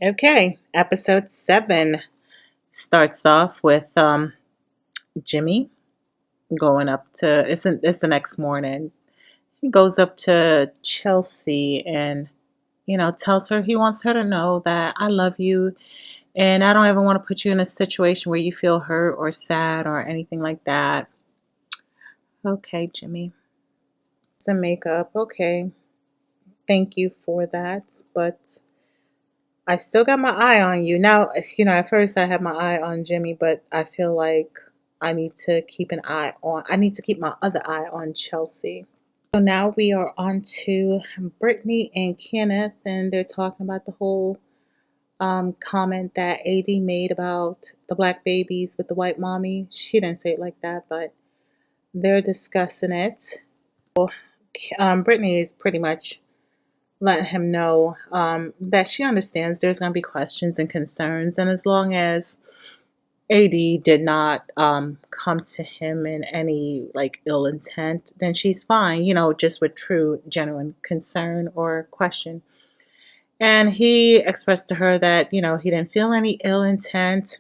Okay, episode 7 starts off with Jimmy going up to it's the next morning. He goes up to Chelsea and tells her he wants her to know that I love you and I don't ever want to put you in a situation where you feel hurt or sad or anything like that. Okay, Jimmy. Some makeup. Okay. Thank you for that, but I still got my eye on you. Now, at first I had my eye on Jimmy, but I feel like I need to keep my other eye on Chelsea. So now we are on to Brittany and Kenneth, and they're talking about the whole comment that AD made about the black babies with the white mommy. She didn't say it like that, but they're discussing it. Brittany is pretty much let him know that she understands there's going to be questions and concerns. And as long as AD did not come to him in any like ill intent, then she's fine, just with true, genuine concern or question. And he expressed to her that, he didn't feel any ill intent.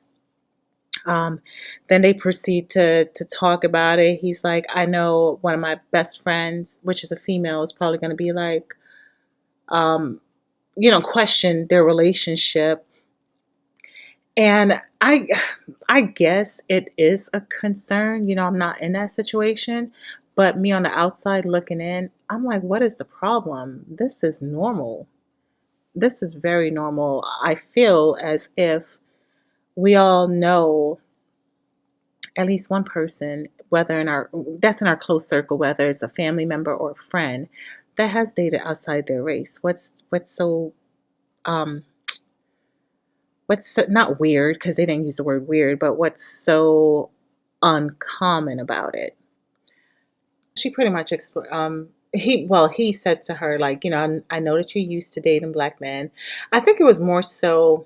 Then they proceed to talk about it. He's like, I know one of my best friends, which is a female, is probably going to be like, um, question their relationship. And I guess it is a concern. I'm not in that situation, but me on the outside looking in, I'm like, what is the problem? This is normal. This is very normal. I feel as if we all know at least one person, whether that's in our close circle, whether it's a family member or a friend that has dated outside their race. Um not weird, because they didn't use the word weird, but what's so uncommon about it? She pretty much he said to her, like, I know that you're used to dating black men. I think it was more so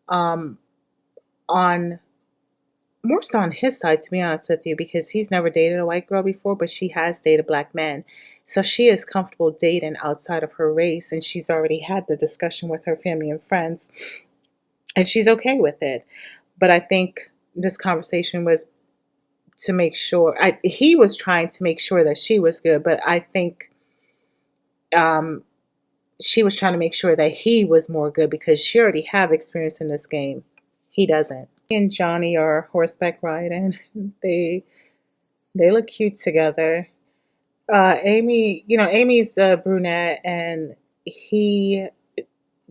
um on on his side, to be honest with you, because he's never dated a white girl before, but she has dated black men. So she is comfortable dating outside of her race, and she's already had the discussion with her family and friends, and she's okay with it. But I think this conversation was to make sure he was trying to make sure that she was good, but I think um, she was trying to make sure that he was more good because she already have experience in this game. He doesn't. He and Johnny are horseback riding. They they look cute together. Amy's a brunette, and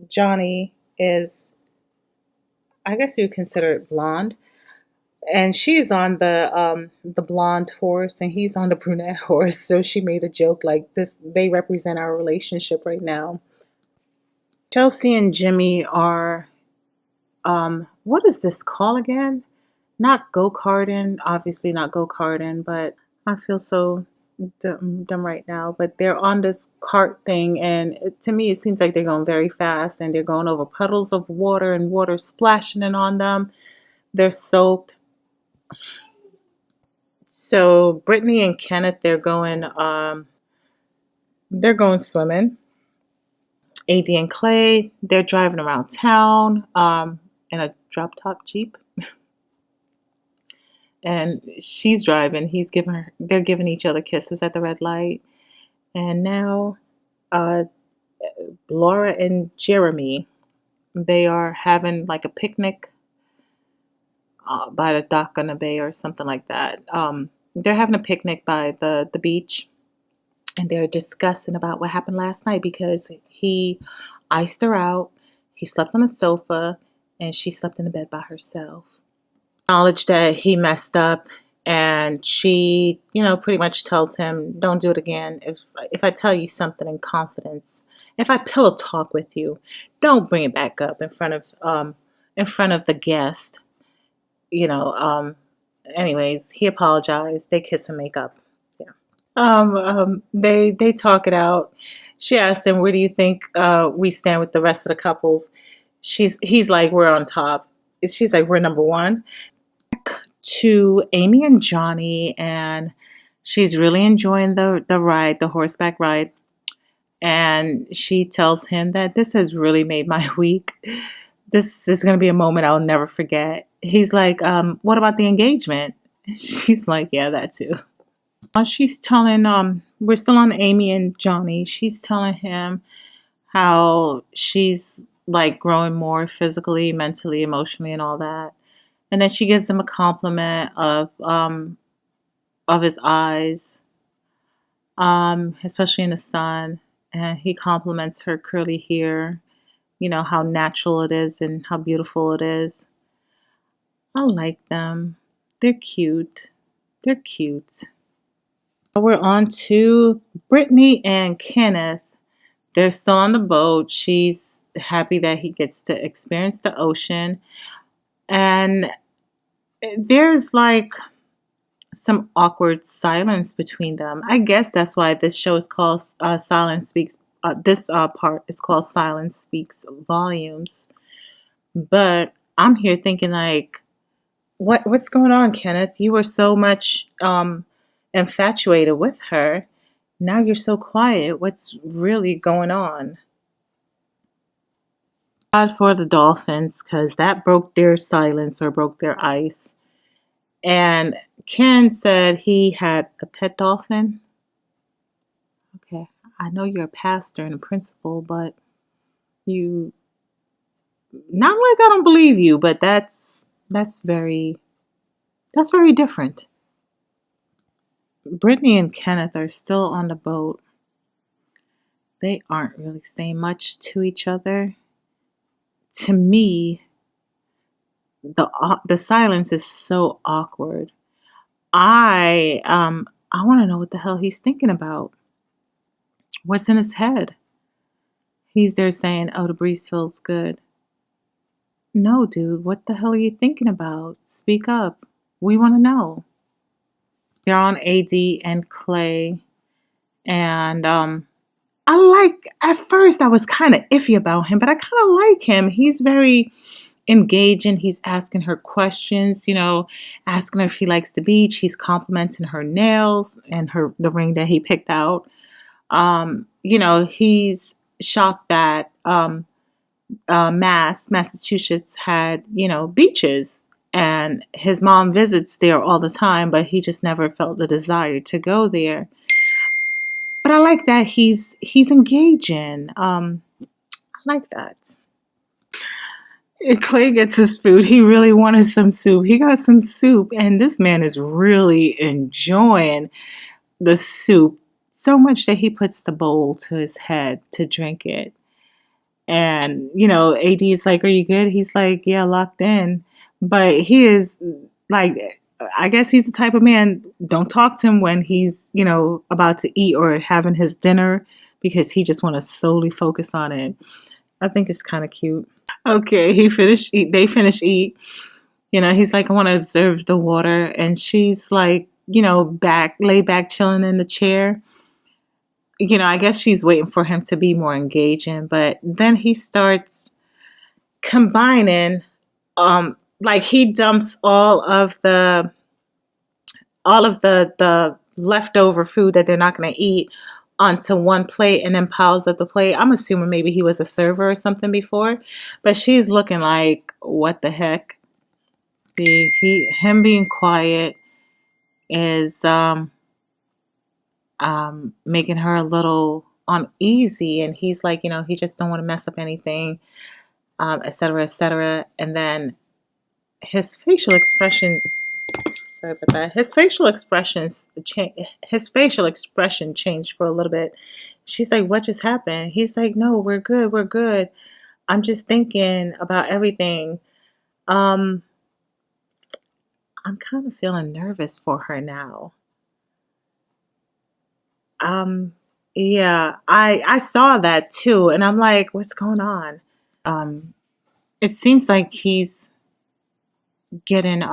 Johnny is, I guess you would consider it blonde. And she's on the blonde horse and he's on the brunette horse. So she made a joke like this, they represent our relationship right now. Chelsea and Jimmy are what is this call again? Not go-karting, obviously not go-karting, but I feel so dumb right now. But they're on this cart thing, and to me, it seems like they're going very fast, and they're going over puddles of water, and water splashing in on them. They're soaked. So Brittany and Kenneth, they're going swimming. AD and Clay, they're driving around town in a drop top Jeep. And she's driving. They're giving each other kisses at the red light. And now uh, Laura and Jeremy, they are having like a picnic by the dock on the bay or something like that. They're having a picnic by the beach, and they're discussing about what happened last night because he iced her out. He slept on the sofa, and she slept in the bed by herself. Acknowledged that he messed up, and she, pretty much tells him, "Don't do it again. If I tell you something in confidence, if I pillow talk with you, don't bring it back up in front of the guest." You know. Anyways, he apologized. They kiss and make up. Yeah. They talk it out. She asked him, "Where do you think we stand with the rest of the couples?" He's like, "We're on top." She's like, "We're number one." To Amy and Johnny, and she's really enjoying the ride, the horseback ride. And she tells him that this has really made my week. This is going to be a moment I'll never forget. He's like, what about the engagement? She's like, yeah, that too. She's telling, we're still on Amy and Johnny. She's telling him how she's like growing more physically, mentally, emotionally, and all that. And then she gives him a compliment of his eyes, especially in the sun. And he compliments her curly hair, how natural it is and how beautiful it is. I like them. They're cute. They're cute. We're on to Brittany and Kenneth. They're still on the boat. She's happy that he gets to experience the ocean. And there's like some awkward silence between them. I guess that's why this show is called Silence Speaks. This part is called Silence Speaks Volumes. But I'm here thinking like, what's going on, Kenneth? You were so much infatuated with her. Now you're so quiet. What's really going on? God for the dolphins, because that broke their silence or broke their ice. And Ken said he had a pet dolphin. Okay, I know you're a pastor and a principal, but you, not like I don't believe you, but that's very different. Brittany and Kenneth are still on the boat. They aren't really saying much to each other. To me, the silence is so awkward. I want to know what the hell he's thinking about. What's in his head? He's there saying, "Oh, the breeze feels good." No, dude, what the hell are you thinking about? Speak up. We want to know. They're on AD and Clay, and at first I was kind of iffy about him, but I kind of like him. He's very engaging. He's asking her questions, asking her if he likes the beach. He's complimenting her nails and the ring that he picked out. He's shocked that Massachusetts had, beaches. And his mom visits there all the time, but he just never felt the desire to go there. But I like that he's engaging. I like that. And Clay gets his food. He really wanted some soup. He got some soup, and this man is really enjoying the soup so much that he puts the bowl to his head to drink it. And, AD is like, "Are you good?" He's like, "Yeah, locked in." But he is like, I guess he's the type of man, don't talk to him when he's, about to eat or having his dinner because he just want to solely focus on it. I think it's kind of cute. Okay, they finish eat. He's like, "I want to observe the water." And she's like, lay back, chilling in the chair. I guess she's waiting for him to be more engaging, but then he starts combining, like he dumps all of the leftover food that they're not going to eat onto one plate and then piles up the plate. I'm assuming maybe he was a server or something before, but she's looking like, what the heck? Him being quiet is making her a little uneasy, and he's like, he just don't want to mess up anything, et cetera, et cetera. And then his facial expression, sorry about that, his facial expression changed for a little bit. She's like, "What just happened?" He's like, "No, we're good, we're good. I'm just thinking about everything." I'm kind of feeling nervous for her now. Um, yeah, I saw that too, and I'm like, what's going on? Um, it seems like he's getting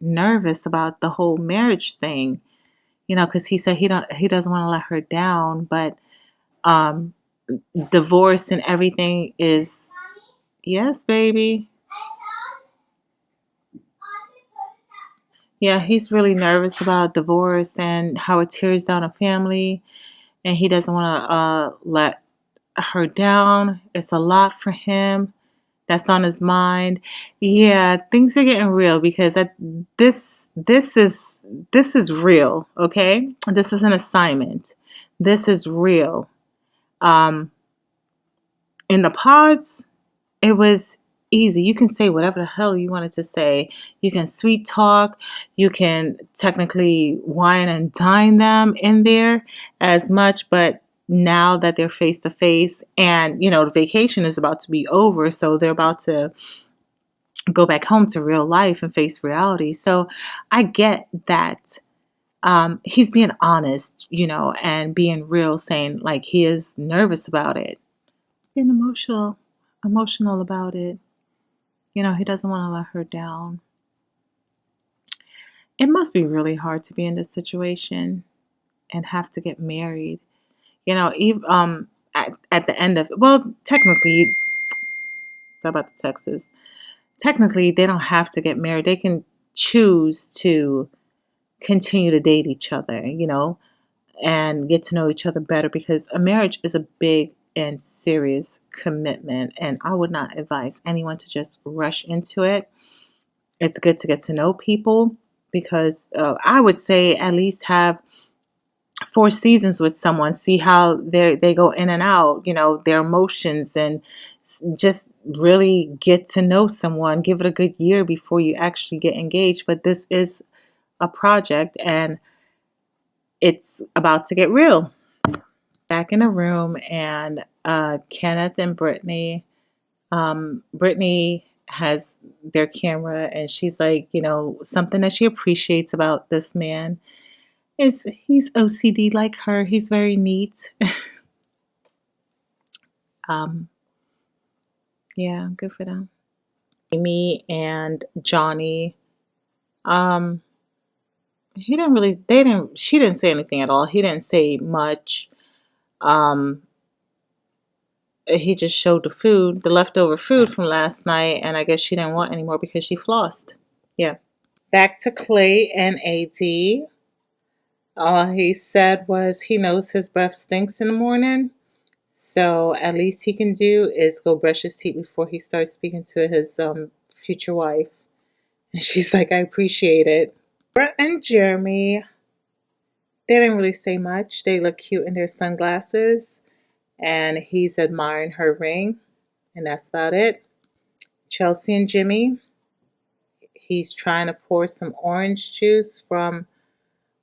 nervous about the whole marriage thing, because he said he doesn't want to let her down, but um, divorce and everything is, yes, baby. Yeah, he's really nervous about divorce and how it tears down a family, and he doesn't want to let her down. It's a lot for him that's on his mind. Yeah, things are getting real because this is real, okay? This is an assignment. This is real. Um, in the pods, it was easy. You can say whatever the hell you wanted to say. You can sweet talk. You can technically wine and dine them in there as much, but now that they're face to face and the vacation is about to be over, so they're about to go back home to real life and face reality. So I get that. He's being honest, and being real, saying like he is nervous about it, being emotional about it. He doesn't want to let her down. It must be really hard to be in this situation and have to get married. Even at the end of, well, technically, sorry about the Texas. Technically, they don't have to get married. They can choose to continue to date each other, and get to know each other better, because a marriage is a big and serious commitment, and I would not advise anyone to just rush into it. It's good to get to know people, because I would say at least have 4 seasons with someone, see how they go in and out, their emotions, and just really get to know someone. Give it a good year before you actually get engaged. But this is a project, and it's about to get real. Back in the room, and Kenneth and Brittany. Brittany has their camera, and she's like, something that she appreciates about this man is he's OCD like her. He's very neat. Yeah, good for them. Amy and Johnny. Um, she didn't say anything at all. He didn't say much. Um, he just showed the leftover food from last night, and I guess she didn't want any more because she flossed. Yeah. Back to Clay and AD. All he said was he knows his breath stinks in the morning, so at least he can do is go brush his teeth before he starts speaking to his future wife. And she's like, I appreciate it. Brett and Jeremy, they didn't really say much. They look cute in their sunglasses, and he's admiring her ring, and that's about it. Chelsea and Jimmy, he's trying to pour some orange juice from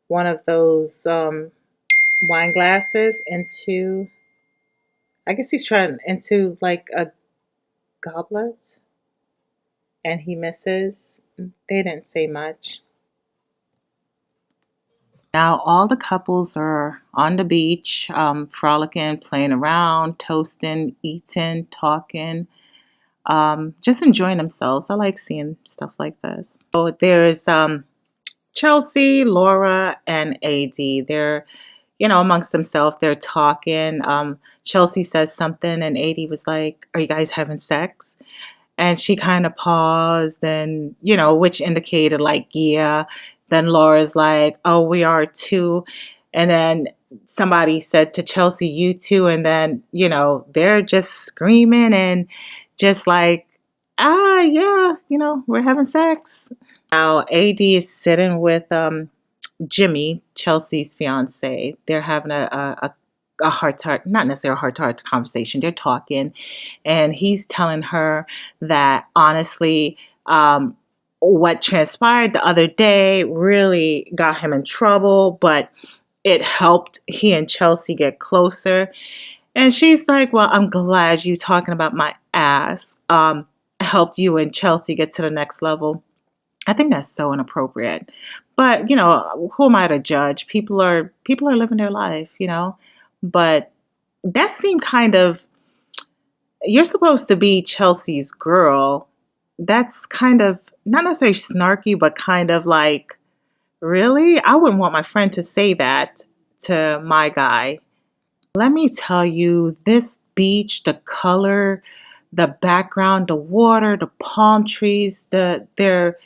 one of those wine glasses into, I guess he's trying into like a goblet, and he misses. They didn't say much. Now all the couples are on the beach, frolicking, playing around, toasting, eating, talking, just enjoying themselves. I like seeing stuff like this. So there's Chelsea, Laura, and AD. They're, amongst themselves, they're talking. Chelsea says something, and AD was like, "Are you guys having sex?" And she kind of paused, and, which indicated like, yeah. Then Laura's like, "Oh, we are too." And then somebody said to Chelsea, "You too." And then, they're just screaming and just like, yeah, we're having sex. Now, AD is sitting with Jimmy, Chelsea's fiance. They're having a heart to heart, not necessarily a heart to heart conversation. They're talking, and he's telling her that honestly, what transpired the other day really got him in trouble, but it helped he and Chelsea get closer. And she's like, "Well, I'm glad you talking about my ass helped you and Chelsea get to the next level." I think that's so inappropriate. But, who am I to judge? People are living their life, But that seemed kind of, you're supposed to be Chelsea's girl. That's kind of not necessarily snarky, but kind of like, really? I wouldn't want my friend to say that to my guy. Let me tell you, this beach, the color, the background, the water, the palm trees, they're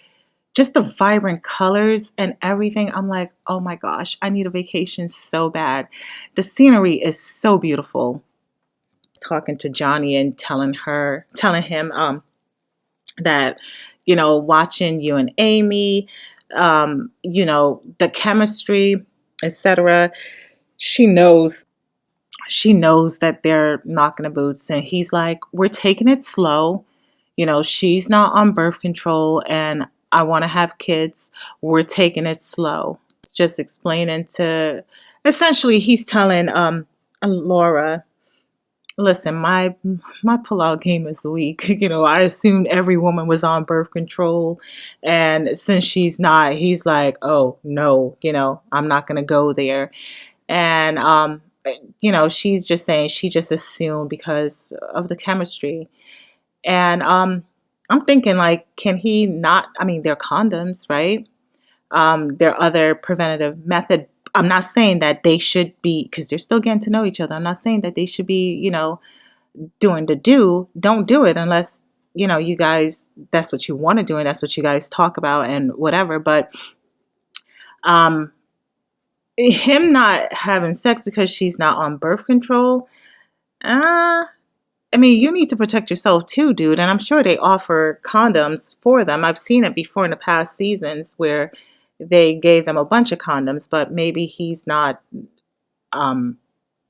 just the vibrant colors and everything. I'm like, oh my gosh, I need a vacation so bad. The scenery is so beautiful. talking to Johnny and telling him that, you know, watching you and Amy, you know, the chemistry, etc. She knows she knows that they're knocking the boots, and he's like, we're taking it slow. You know, she's not on birth control, and I want to have kids. We're taking it slow. It's just explaining to, essentially, he's telling Laura, listen, my pullout game is weak. You know, I assumed every woman was on birth control, and since she's not, he's like, oh no, you know, I'm not gonna go there. And you know, she's just saying she just assumed because of the chemistry. And I'm thinking, like, can he not? I mean, they're condoms, right? There are other preventative method. I'm not saying that they should be, because they're still getting to know each other. I'm not saying that they should be, you know, doing the don't do it unless, you know, you guys, that's what you want to do and that's what you guys talk about and whatever. But um him not having sex because she's not on birth control, uh I mean, you need to protect yourself too, dude. And I'm sure they offer condoms for them. I've seen it before in the past seasons where they gave them a bunch of condoms, but maybe he's not um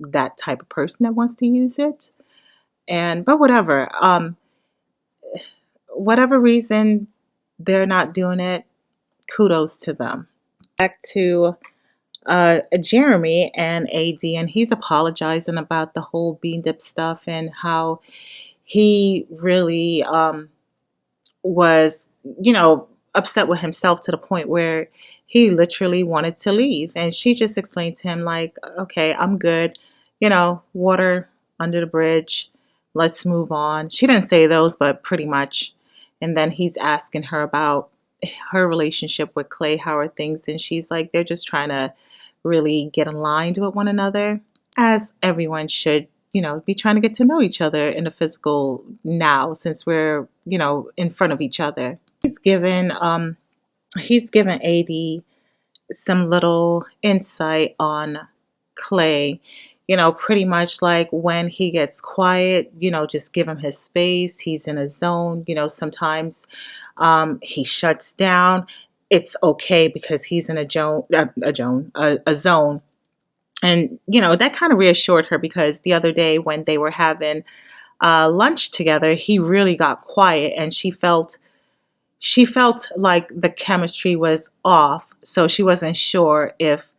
that type of person that wants to use it. And but whatever. Whatever reason they're not doing it, kudos to them. Back to Jeremy and AD, and he's apologizing about the whole bean dip stuff and how he really was, you know, upset with himself to the point where he literally wanted to leave. And she just explained to him, like, okay, I'm good, you know, water under the bridge, let's move on. She didn't say those, but pretty much. And then he's asking her about her relationship with Clay, how are things? And she's like, they're just trying to really get aligned with one another, as everyone should, you know, be trying to get to know each other in the physical now, since we're, you know, in front of each other. He's given AD some little insight on Clay, you know, pretty much like when he gets quiet, you know, just give him his space. He's in a zone, you know, sometimes he shuts down. It's okay because he's in a zone. And, you know, that kind of reassured her because the other day when they were having lunch together, he really got quiet and she felt like the chemistry was off. So she wasn't sure if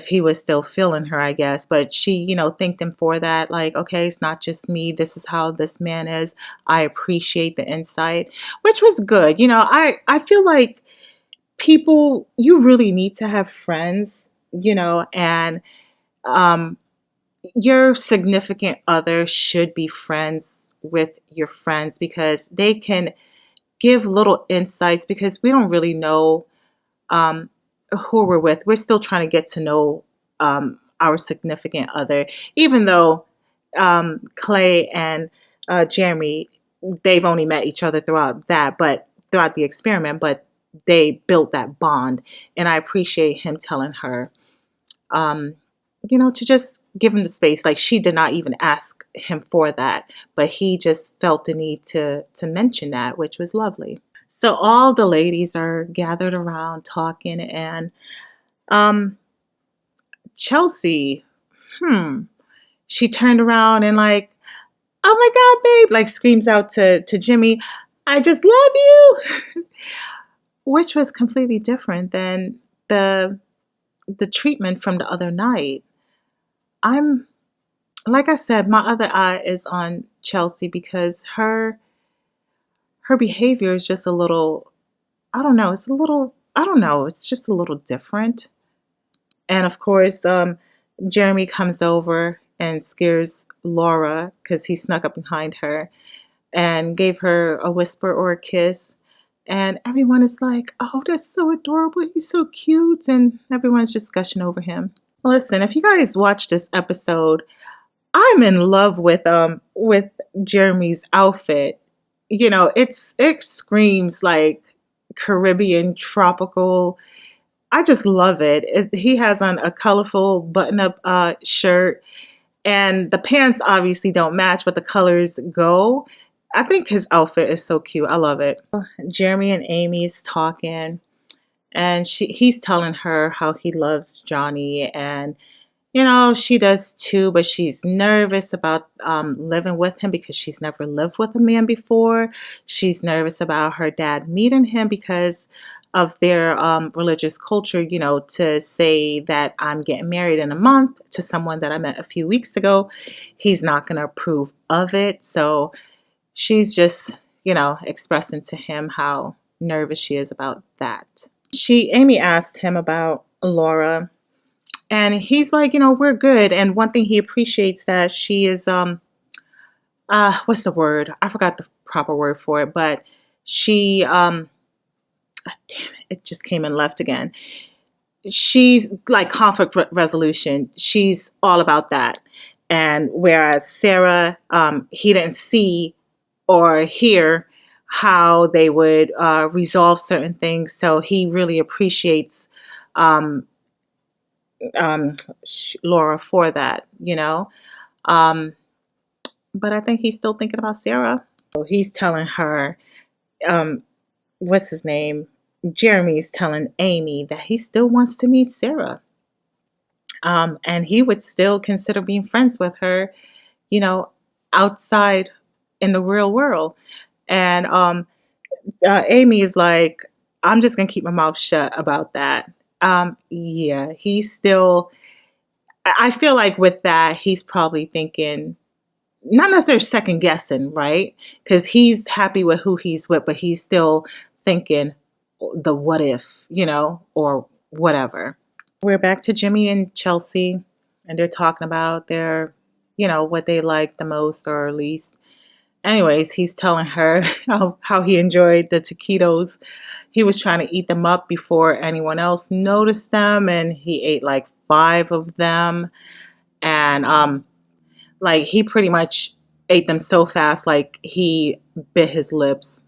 he was still feeling her, I guess. But she, you know, thanked him for that. Like, okay, it's not just me. This is how this man is. I appreciate the insight, which was good. You know, I feel like people, you really need to have friends, you know, and um, your significant other should be friends with your friends because they can give little insights because we don't really know um, who we're with. We're still trying to get to know our significant other, even though Clay and Jeremy, they've only met each other throughout the experiment, but they built that bond. And I appreciate him telling her, um, you know, to just give him the space. Like she did not even ask him for that, but he just felt the need to mention that, which was lovely. So all the ladies are gathered around talking, and um, Chelsea, she turned around and like, oh my God, babe, like screams out to Jimmy, I just love you, which was completely different than the the treatment from the other night. I'm like I said, my other eye is on Chelsea because her behavior is just a little, I don't know, it's a little, I don't know, it's just a little different. And of course, Jeremy comes over and scares Laura because he snuck up behind her and gave her a whisper or a kiss. And everyone is like, oh, that's so adorable. He's so cute. And everyone's just gushing over him. Listen, if you guys watch this episode, I'm in love with Jeremy's outfit. You know, it screams like Caribbean tropical. I just love it. He has on a colorful button-up shirt, And the pants obviously don't match, but the colors go. I think his outfit is so cute. I love it. Jeremy and Amy's talking, and he's telling her how he loves Johnny, and she does too, but she's nervous about living with him because she's never lived with a man before. She's nervous about her dad meeting him because of their religious culture, to say that I'm getting married in a month to someone that I met a few weeks ago. He's not going to approve of it. So she's just, expressing to him how nervous she is about that. Amy asked him about Laura, and he's like, we're good. And one thing he appreciates that she is, what's the word? I forgot the proper word for it, but she, damn it just came and left again. She's like conflict resolution. She's all about that. And whereas Sarah, he didn't see or hear how they would resolve certain things. So he really appreciates um, Laura for that. Um, but I think he's still thinking about Sarah. So he's telling her, um, what's his name? Jeremy's telling Amy that he still wants to meet Sarah. And he would still consider being friends with her, you know, outside in the real world. And Amy is like, I'm just going to keep my mouth shut about that. Yeah, he's still, I feel like with that, he's probably thinking, not necessarily second guessing, right? Because he's happy with who he's with, but he's still thinking the what if, or whatever. We're back to Jimmy and Chelsea, and they're talking about their, what they like the most or least. Anyways, he's telling her how he enjoyed the taquitos. He was trying to eat them up before anyone else noticed them, and he ate like 5 of them. And like he pretty much ate them so fast, like he bit his lips.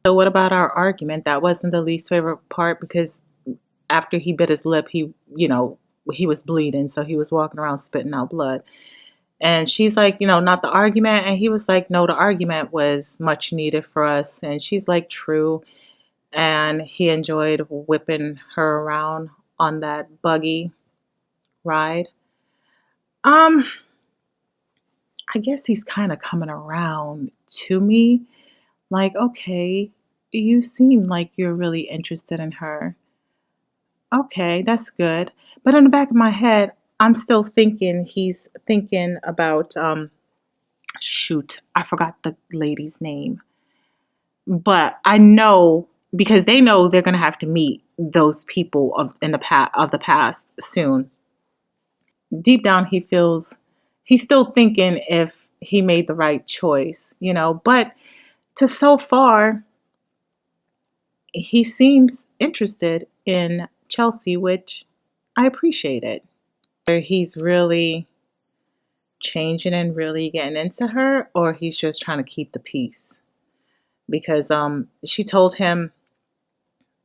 So what about our argument? That wasn't the least favorite part because after he bit his lip, he was bleeding, so he was walking around spitting out blood. And she's like, not the argument. And he was like, no, the argument was much needed for us. And she's like, true. And he enjoyed whipping her around on that buggy ride. I guess he's kind of coming around to me. Like, okay, you seem like you're really interested in her. Okay, that's good. But in the back of my head, I'm still thinking he's thinking about shoot, I forgot the lady's name. But I know because they know they're going to have to meet those people of the past soon. Deep down he's still thinking if he made the right choice. But to so far he seems interested in Chelsea, which I appreciate it. He's really changing and really getting into her, or he's just trying to keep the peace. Because she told him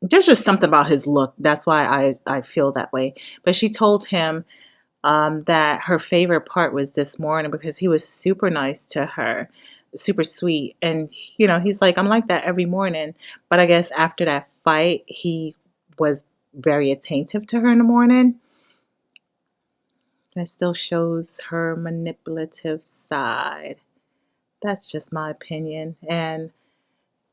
there's just something about his look. That's why I feel that way. But she told him that her favorite part was this morning because he was super nice to her, super sweet. And, he's like, I'm like that every morning. But I guess after that fight, he was very attentive to her in the morning. That still shows her manipulative side. That's just my opinion. And,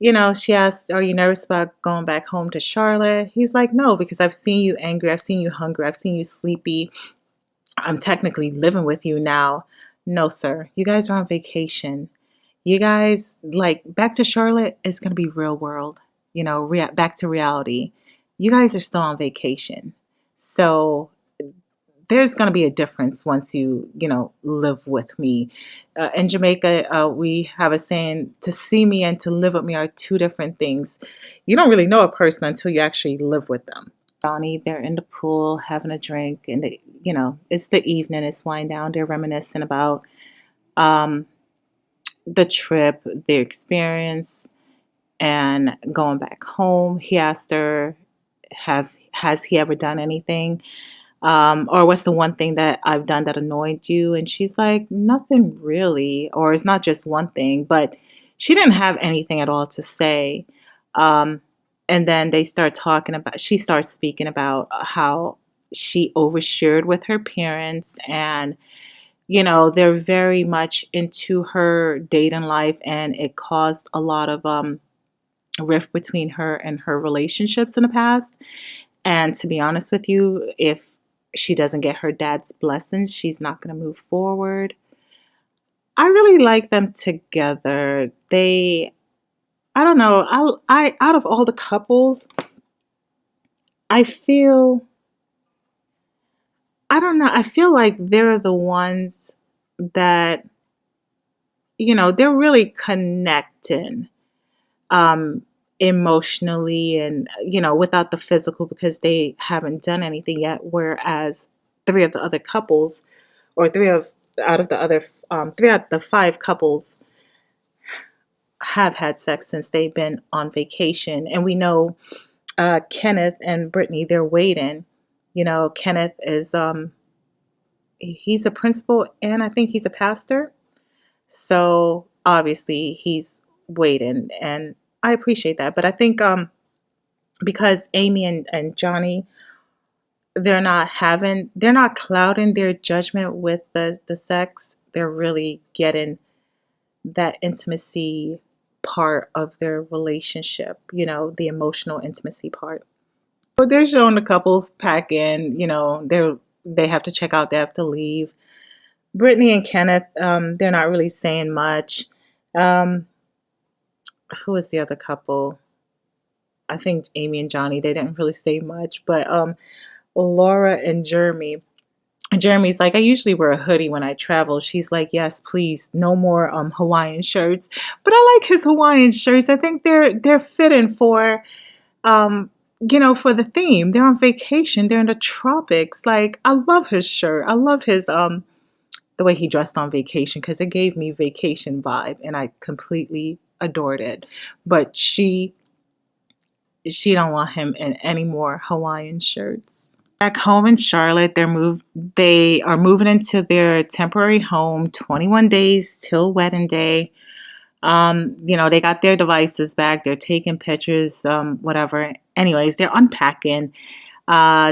she asked, are you nervous about going back home to Charlotte? He's like, no, because I've seen you angry. I've seen you hungry. I've seen you sleepy. I'm technically living with you now. No, sir. You guys are on vacation. You guys, like, back to Charlotte is going to be real world, back to reality. You guys are still on vacation. So there's going to be a difference once you live with me. In Jamaica, we have a saying, to see me and to live with me are 2 different things. You don't really know a person until you actually live with them. Donnie, they're in the pool having a drink, and it's the evening, it's wind down. They're reminiscing about the trip, their experience, and going back home. He asked her, has he ever done anything Or what's the one thing that I've done that annoyed you? And she's like, nothing really. Or it's not just one thing, but she didn't have anything at all to say. Um, and then she starts speaking about how she overshared with her parents, and, they're very much into her dating life, and it caused a lot of rift between her and her relationships in the past. And to be honest with you, if she doesn't get her dad's blessings, she's not going to move forward. I really like them together. I don't know, out of all the couples, I feel, I don't know, I feel like they're the ones that, they're really connecting, um, emotionally, and, without the physical, because they haven't done anything yet. Whereas three of the other couples, or three out of the five couples have had sex since they've been on vacation. And we know Kenneth and Brittany, they're waiting. Kenneth is he's a principal, and I think he's a pastor. So obviously he's waiting, and I appreciate that. But I think because Amy and Johnny, they're not clouding their judgment with the sex. They're really getting that intimacy part of their relationship, the emotional intimacy part. So they're showing the couples pack in, they have to check out, they have to leave. Brittany and Kenneth, they're not really saying much. Um, who is the other couple? I think Amy and Johnny, they didn't really say much, but Laura and Jeremy. Jeremy's like, I usually wear a hoodie when I travel. She's like, yes, please, no more Hawaiian shirts. But I like his Hawaiian shirts. I think they're fitting for for the theme. They're on vacation. They're in the tropics. Like, I love his shirt. I love his the way he dressed on vacation, because it gave me vacation vibe, and I completely adored it. But she don't want him in any more Hawaiian shirts. Back home in Charlotte, they are moving into their temporary home, 21 days till wedding day. They got their devices back, they're taking pictures, whatever. Anyways, they're unpacking.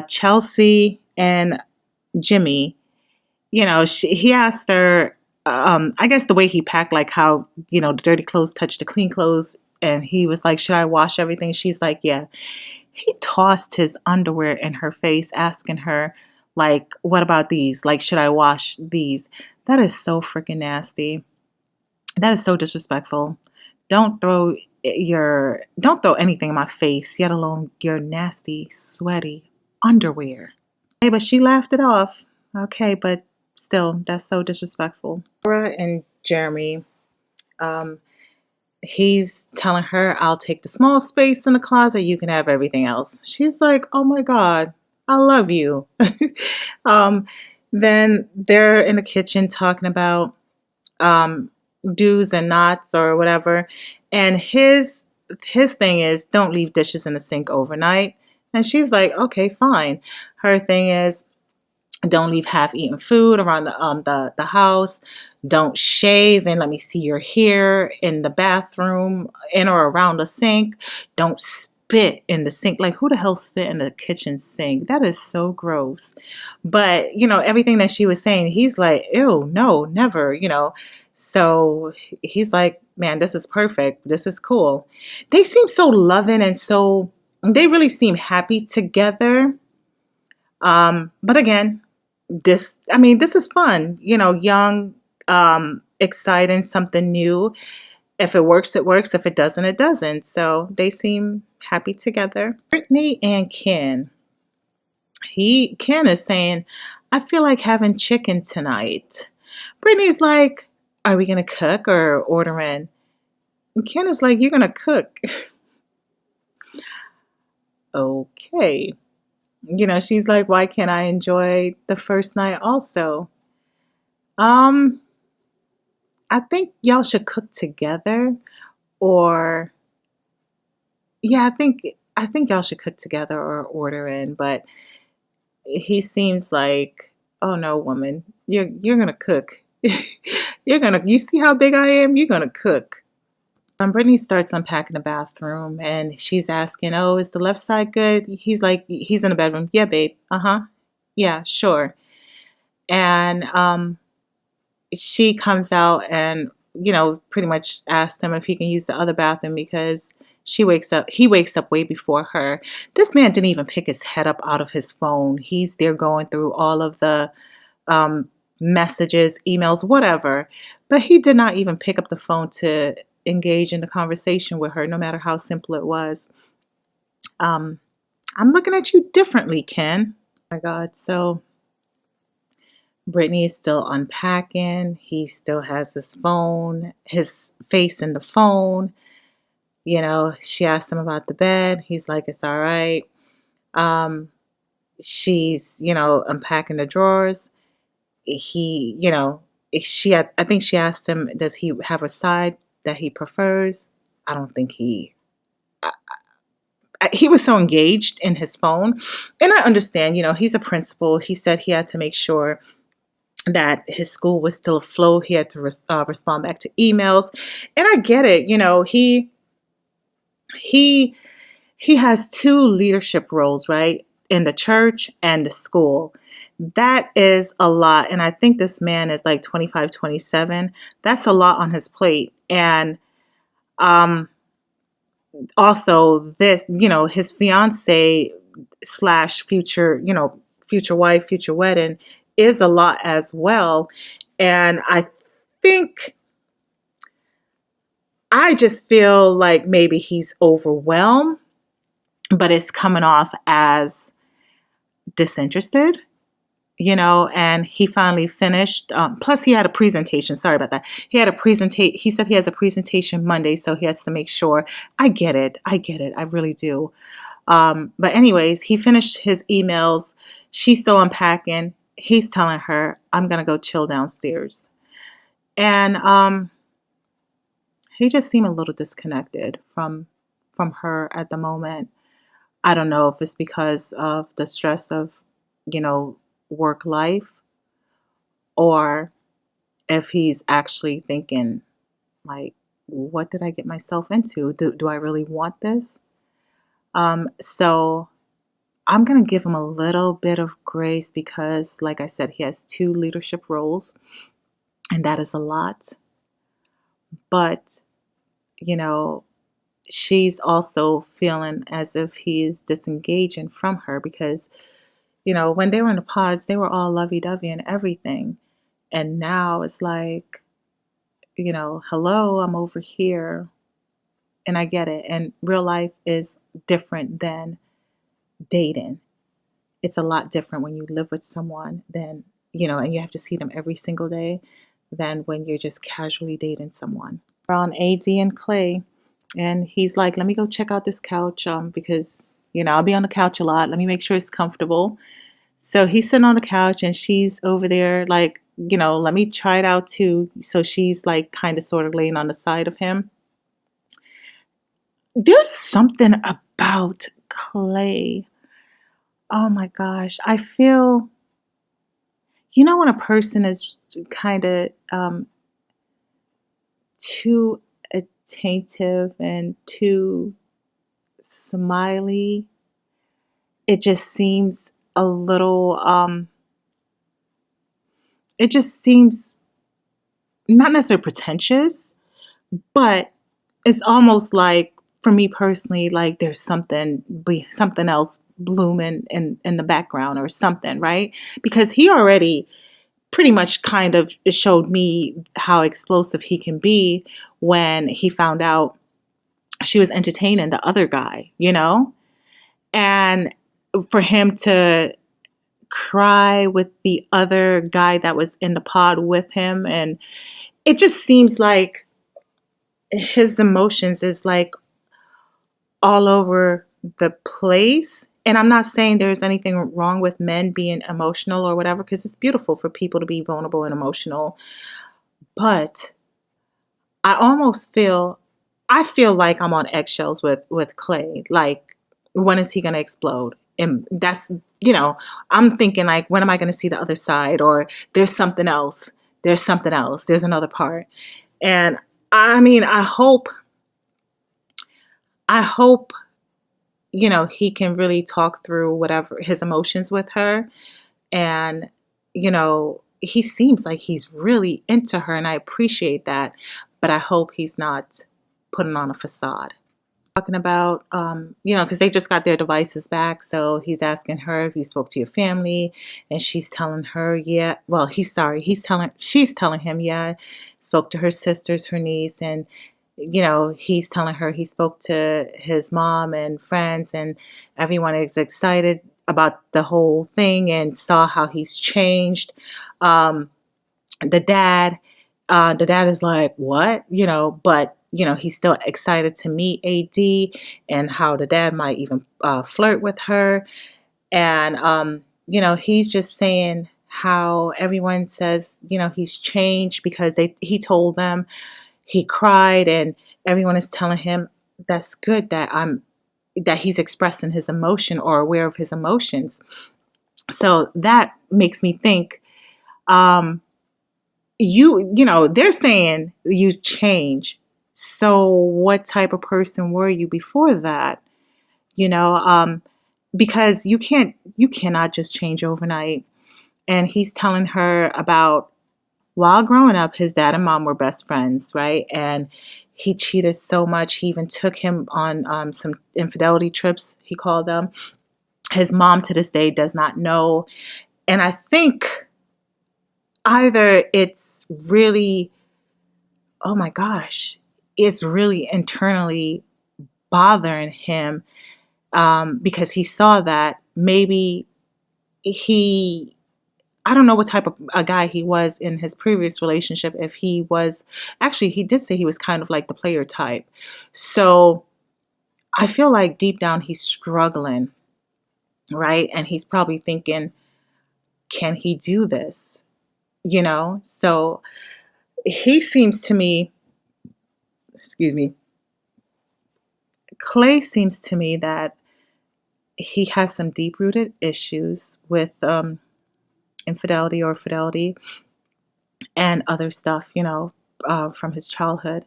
Chelsea and Jimmy, he asked her, I guess the way he packed, like how, the dirty clothes touch the clean clothes. And he was like, should I wash everything? She's like, yeah. He tossed his underwear in her face, asking her, like, what about these? Like, should I wash these? That is so freaking nasty. That is so disrespectful. Don't throw don't throw anything in my face, yet alone your nasty, sweaty underwear. Hey, but she laughed it off. Okay, but still, that's so disrespectful. Laura and Jeremy, um, he's telling her, I'll take the small space in the closet, you can have everything else. She's like, oh my God, I love you. um, then they're in the kitchen talking about um, do's and nots or whatever. And his thing is, don't leave dishes in the sink overnight. And she's like, okay, fine. Her thing is, don't leave half-eaten food around the house. Don't shave and let me see your hair in the bathroom, in or around the sink. Don't spit in the sink. Like, who the hell spit in the kitchen sink? That is so gross. But, everything that she was saying, he's like, ew, no, never, So he's like, man, this is perfect. This is cool. They seem so loving, and they really seem happy together. But again, this is fun, young, exciting, something new. If it works, it works. If it doesn't, it doesn't. So they seem happy together. Brittany and Ken is saying, I feel like having chicken tonight. Brittany's like, are we going to cook or order in? And Ken is like, you're going to cook. Okay. She's like, why can't I enjoy the first night also? Um, I think y'all should cook together, or yeah, I think y'all should cook together or order in. But he seems like, oh no, woman, you're gonna cook. You see how big I am? You're gonna cook. Brittany starts unpacking the bathroom and she's asking, oh, is the left side good? He's like, he's in the bedroom. Yeah, babe. Uh-huh. Yeah, sure. And she comes out and, pretty much asks him if he can use the other bathroom because he wakes up way before her. This man didn't even pick his head up out of his phone. He's there going through all of the um, messages, emails, whatever. But he did not even pick up the phone to engage in the conversation with her, no matter how simple it was. Um, I'm looking at you differently, Ken. Oh my God. So Brittany is still unpacking. He still has his face in the phone. She asked him about the bed. He's like, it's all right. Um, she's, unpacking the drawers. He, I think she asked him, does he have a side that he prefers? I don't think he was so engaged in his phone. And I understand, he's a principal. He said he had to make sure that his school was still afloat. He had to respond back to emails. And I get it. He he has two leadership roles, right? In the church and the school. That is a lot. And I think this man is like 25, 27. That's a lot on his plate. And um, also this, his fiance slash future, future wife, future wedding is a lot as well. And think, I just feel like maybe he's overwhelmed, but it's coming off as disinterested, and he finally finished. Plus, he had a presentation. Sorry about that. He had a presentation. He said he has a presentation Monday, so he has to make sure. I get it. I really do. But anyways, he finished his emails. She's still unpacking. He's telling her, I'm going to go chill downstairs. And he just seemed a little disconnected from her at the moment. I don't know if it's because of the stress of, work life, or if he's actually thinking, like, what did I get myself into? Do I really want this? So I'm going to give him a little bit of grace because, like I said, he has two leadership roles, and that is a lot. But, you know, she's also feeling as if he is disengaging from her because, when they were in the pods, they were all lovey-dovey and everything. And now it's like, hello, I'm over here. And I get it. And real life is different than dating. It's a lot different when you live with someone than, and you have to see them every single day than when you're just casually dating someone. We're on AD and Clay. And he's like, let me go check out this couch because, I'll be on the couch a lot. Let me make sure it's comfortable. So he's sitting on the couch and she's over there like, let me try it out too. So she's like kind of sort of laying on the side of him. There's something about Clay. Oh my gosh. I feel, when a person is kind of too attentive and too smiley, it just seems a little, it just seems not necessarily pretentious, but it's almost like, for me personally, like there's something else blooming in the background or something, right? Because he already pretty much kind of showed me how explosive he can be when he found out she was entertaining the other guy, and for him to cry with the other guy that was in the pod with him, and it just seems like his emotions is like all over the place. And I'm not saying there's anything wrong with men being emotional or whatever, because it's beautiful for people to be vulnerable and emotional. But I feel like I'm on eggshells with Clay. Like, when is he going to explode? And that's, you know, I'm thinking like, when am I going to see the other side? Or there's something else. There's something else. There's another part. And I mean, I hope, he can really talk through whatever his emotions with her. And, he seems like he's really into her, and I appreciate that. But I hope he's not putting on a facade. Talking about, because they just got their devices back. So he's asking her if you spoke to your family, and she's telling her, yeah. Well, she's telling him, yeah, spoke to her sisters, her niece, and he's telling her he spoke to his mom and friends, and everyone is excited about the whole thing and saw how he's changed. Um, the dad, the dad is like, what? But he's still excited to meet AD, and how the dad might even flirt with her. And he's just saying how everyone says, he's changed because he told them he cried, and everyone is telling him that's good that he's expressing his emotion or aware of his emotions. So that makes me think, they're saying you change. So what type of person were you before that? You know, because you cannot just change overnight. And he's telling her about, while growing up, his dad and mom were best friends, right? And he cheated so much. He even took him on some infidelity trips, he called them. His mom to this day does not know. And I think either it's really, oh my gosh, it's really internally bothering him, because he saw that maybe I don't know what type of a guy he was in his previous relationship. If he was, actually, he did say he was kind of like the player type. So I feel like deep down he's struggling, right? And he's probably thinking, can he do this? So he seems to me, excuse me, Clay seems to me that he has some deep rooted issues with infidelity or fidelity and other stuff, from his childhood.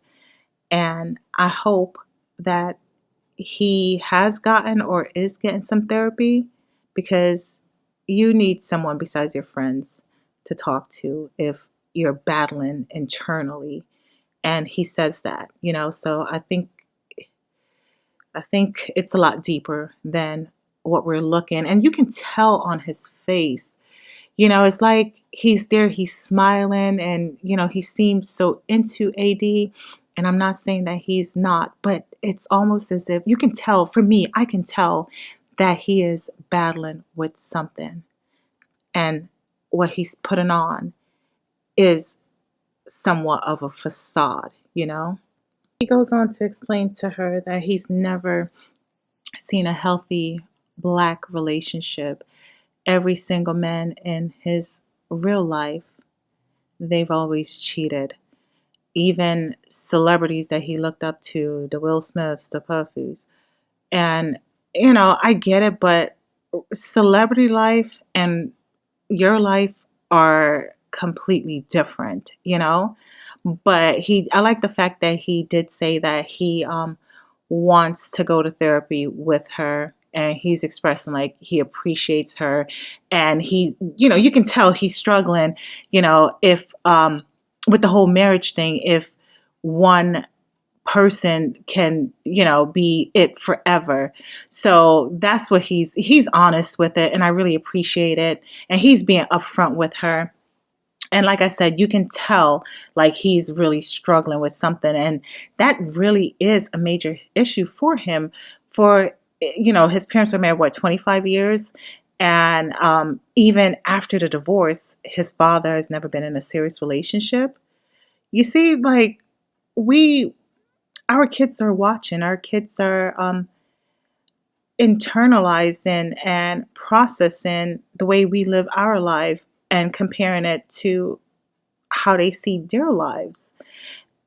And I hope that he has gotten or is getting some therapy, because you need someone besides your friends to talk to if you're battling internally. And he says that, so I think it's a lot deeper than what we're looking. And you can tell on his face, it's like he's there, he's smiling, and, he seems so into AD. And I'm not saying that he's not, but it's almost as if you can tell, for me, I can tell that he is battling with something. And what he's putting on is somewhat of a facade. He goes on to explain to her that he's never seen a healthy Black relationship. Every single man in his real life, they've always cheated. Even celebrities that he looked up to, the Will Smiths, the Puffys. And, I get it, but celebrity life and your life are completely different. But I like the fact that he did say that he wants to go to therapy with her, and he's expressing like he appreciates her, and you can tell he's struggling, if with the whole marriage thing, if one person can, be it forever. So that's what he's honest with it, and I really appreciate it. And he's being upfront with her. And like I said, you can tell like he's really struggling with something. And that really is a major issue for him. His parents were married, 25 years? And even after the divorce, his father has never been in a serious relationship. You see, like, our kids are watching, our kids are internalizing and processing the way we live our life and comparing it to how they see their lives.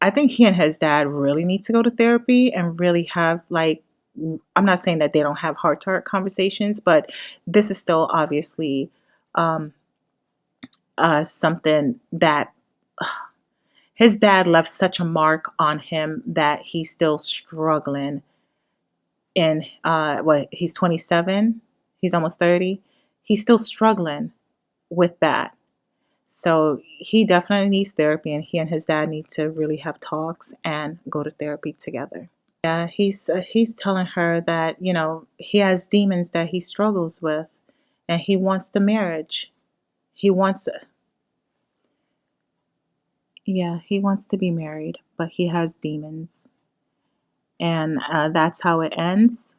I think he and his dad really need to go to therapy and really have like I'm not saying that they don't have heart to heart conversations, but this is still obviously um, something that his dad left such a mark on him that he's still struggling. In what, he's 27, he's almost 30. He's still struggling with that. So he definitely needs therapy, and he and his dad need to really have talks and go to therapy together. Yeah, he's telling her that, he has demons that he struggles with, and he wants the marriage. He wants, yeah, he wants to be married, but he has demons, and that's how it ends.